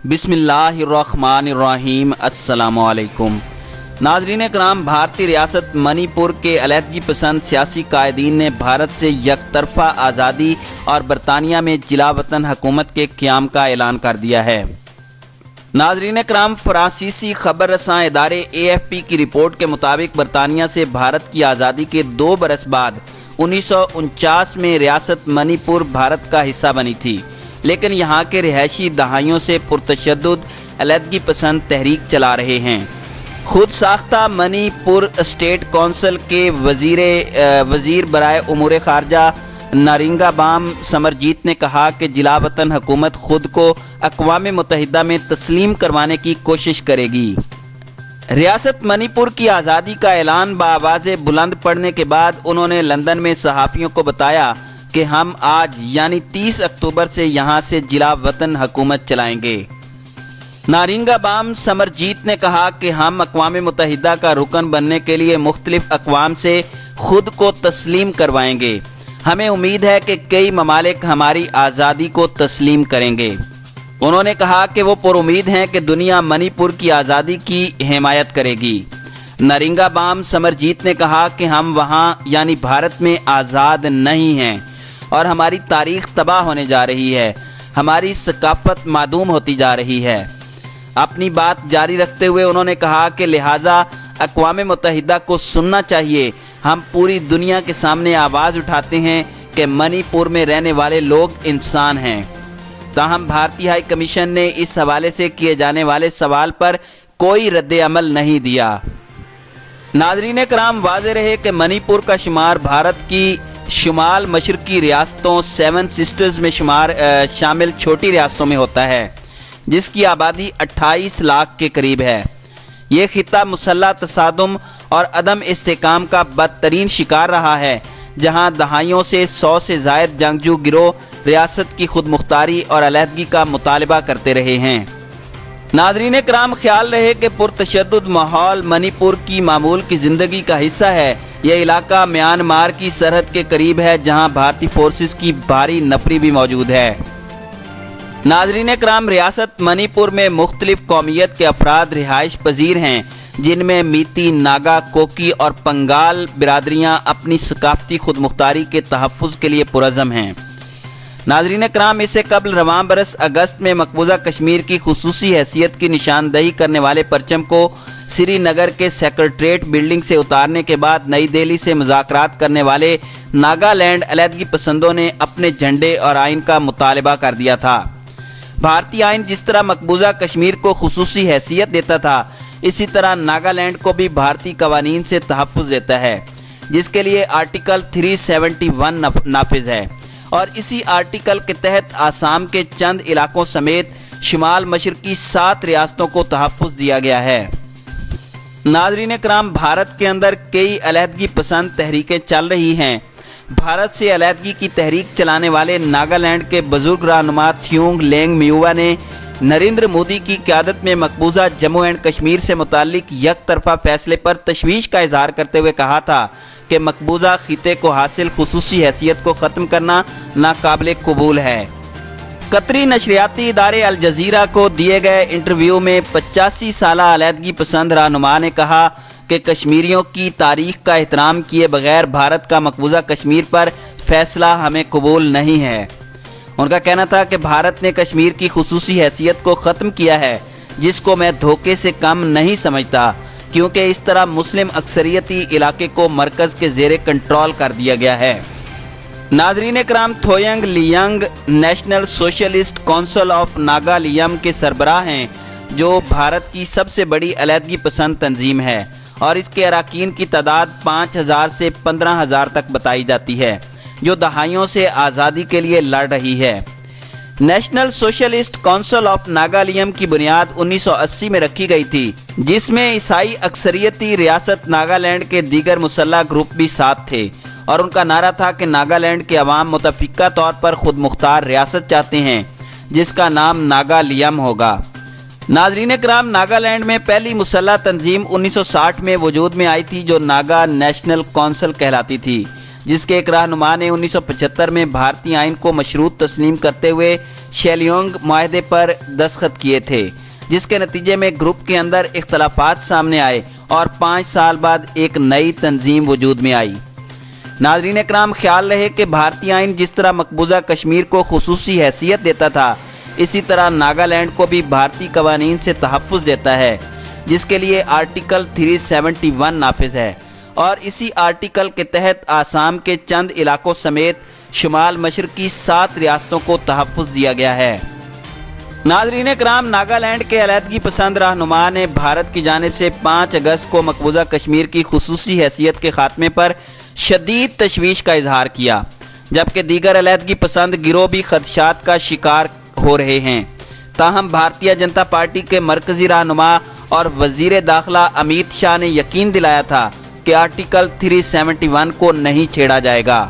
बिस्मिल्लाहिर्रहमानिर्रहीम। अस्सलामुअलैकुम नाज़रीन कराम, भारतीय रियासत मणिपुर के अलहदगी पसंद सियासी कायदीन ने भारत से यकतरफा आज़ादी और बरतानिया में जिला वतन हुकूमत के क़याम का ऐलान कर दिया है। नाज़रीन कराम, फ्रांसीसी खबर रसां इदारे AFP की रिपोर्ट के मुताबिक बरतानिया से भारत की आज़ादी के 2 बरस बाद 1949 में रियासत मणिपुर भारत का हिस्सा बनी थी, लेकिन यहाँ के रिहायशी दहाइयों से पुरतशद्दुद अलहदगी पसंद तहरीक चला रहे हैं। खुद साख्ता मणिपुर स्टेट कौंसिल के वजीर बराए उमूर खारजा नारिंगाबाम समरजीत ने कहा कि जिला वतन हुकूमत खुद को अक़वाम मुत्तहिदा में तस्लीम करवाने की कोशिश करेगी। रियासत मणिपुर की आज़ादी का ऐलान बाआवाज़े बुलंद पढ़ने के बाद उन्होंने लंदन में सहाफ़ियों को बताया कि हम आज यानी 30 अक्टूबर से यहाँ से जिला वतन हुकूमत चलाएंगे। नारिंगाबाम समरजीत ने कहा कि हम अक़वाम मुत्तहिदा का रुकन बनने के लिए मुख्तलिफ अक़वाम से खुद को तस्लीम करवाएंगे। हमें उम्मीद है कि कई ममालिक हमारी आज़ादी को तस्लीम करेंगे। उन्होंने कहा कि वो पुरुमीद हैं कि दुनिया मणिपुर की आज़ादी की हिमायत करेगी। नारिंगाबाम समरजीत ने कहा कि हम वहाँ यानी भारत में आज़ाद नहीं हैं और हमारी तारीख़ तबाह होने जा रही है, हमारी सकाफ़त मादूम होती जा रही है। अपनी बात जारी रखते हुए उन्होंने कहा कि लिहाजा अक़वाम मुत्तहिदा को सुनना चाहिए। हम पूरी दुनिया के सामने आवाज़ उठाते हैं कि मणिपुर में रहने वाले लोग इंसान हैं। ताहम भारतीय हाई कमीशन ने इस हवाले से किए जाने वाले सवाल पर कोई रद्द अमल नहीं दिया। नाज़रीन कराम, वाज़ेह रहे कि मणिपुर का शुमार भारत की शुमाल मशरकी रियासतों 7 सिस्टर्स में शामिल छोटी रियासतों में होता है, जिसकी आबादी 28 लाख के करीब है। ये खित्ता मुसल्लह तसादुम और अदम इस्तेहकाम का बदतरीन शिकार रहा है, जहाँ दहाइयों से 100 से ज़ायद जंगजू गिरोह रियासत की खुद मुख्तारी और अलहदगी का मुतालबा करते रहे हैं। नाज़रीन कराम, ख्याल रहे कि पुरतशद्दुद माहौल मणिपुर की मामूल की ज़िंदगी का हिस्सा है। यह इलाका म्यांमार की सरहद के करीब है, जहाँ भारतीय फोर्सेस की भारी नफरी भी मौजूद है। नाज़रीन कराम, रियासत मणिपुर में मुख्तलिफ कौमियत के अफराद रिहाइश पजीर हैं, जिनमें मीती, नागा, कोकी और पंगाल बिरादरियाँ अपनी सकाफ़ती खुद मुख्तारी के तहफ़्फ़ुज़ के लिए पुरज़म हैं। नाज़रीन कराम, इससे कबल रवां बरस अगस्त में मकबूजा कश्मीर की खुसूसी हैसियत की निशानदही करने वाले परचम को श्रीनगर के सेक्रेटरीट बिल्डिंग से उतारने के बाद नई दिल्ली से मुज़ाकरात करने वाले नागालैंड अलहदगी पसंदों ने अपने झंडे और आइन का मुतालबा कर दिया था। भारतीय आइन जिस तरह मकबूजा कश्मीर को खुसूसी हैसियत देता था, इसी तरह नागालैंड को भी भारतीय कवानीन से तहफ़्फ़ुज़ देता है, जिसके लिए आर्टिकल 371 नाफिज है और इसी आर्टिकल के तहत आसाम के चंद इलाकों समेत शुमाल मशरकी 7 रियासतों को तहफ़्फ़ुज़ दिया गया है। नाज़रीन कराम, भारत के अंदर कई अलहदगी पसंद तहरीकें चल रही हैं। भारत से अलहदगी की तहरीक चलाने वाले नागालैंड के बुजुर्ग रहनुमा थ्यूंग लेंग म्यूवा ने नरेंद्र मोदी की क़यादत में मकबूजा जम्मू एंड कश्मीर से मुताल्लिक यकतरफा फैसले पर तशवीश का इजहार करते हुए कहा था कि मकबूजा खिते को हासिल खुसूसी हैसियत को ख़त्म करना नाकाबिल कबूल है। कतरी नशरियाती इदारे अल जज़ीरा को दिए गए इंटरव्यू में 85 साला अलहदगी पसंद रहनुमा ने कहा कि कश्मीरियों की तारीख का एहतराम किए बगैर भारत का मकबूजा कश्मीर पर फैसला हमें कबूल नहीं है। उनका कहना था कि भारत ने कश्मीर की खुसूसी हैसियत को ख़त्म किया है, जिसको मैं धोखे से कम नहीं समझता, क्योंकि इस तरह मुस्लिम अक्सरियती इलाके को मरकज़ के ज़ेरे कंट्रोल कर दिया गया है। नाज़रीन कराम, Thuingaleng national socialist council of Nagalim के सरबराह हैं, जो भारत की सबसे बड़ी अलहदगी पसंद तंजीम है और इसके अरकान की तादाद 5000 से 15000 तक बताई जाती है, जो दहाइयों से आज़ादी के लिए लड़ रही है। नेशनल सोशलिस्ट काउंसिल ऑफ नागालियम की बुनियाद 1980 में रखी गई थी, जिसमें ईसाई अक्सरियती रियासत नागालैंड के दीगर मुसल्लह ग्रुप भी साथ थे और उनका नारा था कि नागालैंड के अवाम मुतफ़िक़ा तौर पर खुद मुख्तार रियासत चाहते हैं, जिसका नाम नागालियम होगा। नाज़रीन कराम, नागालैंड में पहली मुसल्लह तंजीम 1960 में वजूद में आई थी, जो नागा नेशनल काउंसिल कहलाती थी। جس کے ایک رہنما نے 1975 میں بھارتی آئین کو مشروط تسلیم کرتے ہوئے شیلیانگ معاہدے پر دستخط کیے تھے، جس کے نتیجے میں گروپ کے اندر اختلافات سامنے آئے اور 5 سال بعد ایک نئی تنظیم وجود میں آئی۔ ناظرین اکرام، خیال رہے کہ بھارتی آئین جس طرح مقبوضہ کشمیر کو خصوصی حیثیت دیتا تھا، اسی طرح ناگالینڈ کو بھی بھارتی قوانین سے تحفظ دیتا ہے، جس کے لیے آرٹیکل 371 نافذ ہے، اور اسی آرٹیکل کے تحت آسام کے چند علاقوں سمیت شمال مشرقی 7 ریاستوں کو تحفظ دیا گیا ہے۔ ناظرین اکرام، ناگالینڈ کے علیحدگی پسند رہنما نے بھارت کی جانب سے 5 اگست کو مقبوضہ کشمیر کی خصوصی حیثیت کے خاتمے پر شدید تشویش کا اظہار کیا، جبکہ دیگر علیحدگی پسند گروہ بھی خدشات کا شکار ہو رہے ہیں۔ تاہم بھارتیہ جنتا پارٹی کے مرکزی رہنما اور وزیر داخلہ امیت شاہ نے یقین دلایا تھا کہ آرٹیکل 371 کو نہیں چھیڑا جائے گا۔